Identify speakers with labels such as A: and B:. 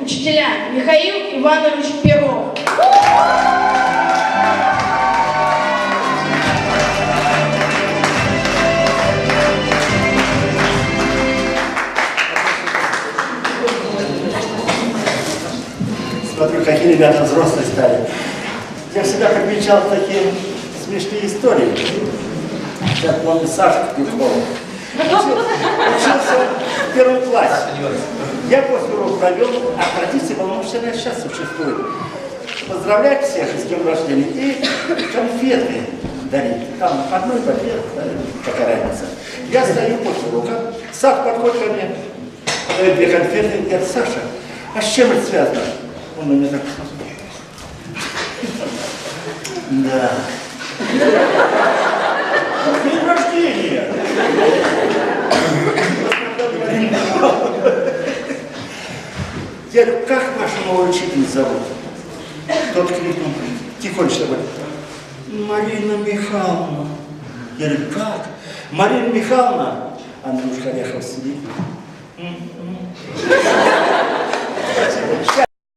A: учителя Михаил Иванович Перов.
B: Смотрю, какие ребята взрослые стали. Я всегда подмечал такие смешные истории. Сейчас помню Сашу Петрова. Учился в первом классе. Я после урока провел, а традиция полномочная сейчас существует. Поздравлять всех с днем рождения и конфеты дарить. Там одной конфет, какая разница. Я стою после урока, Саша подходит ко мне, подает 2 конфеты и говорит: Саша, а с чем это связано? Он на меня так посмотрел. Да. День рождения! Я говорю: как вашу новую учительницу зовут? Тот крикнул тихонечко: Марина Михайловна. Я говорю: как? Марина Михайловна? Андрюшка Орехов сидит. Спасибо.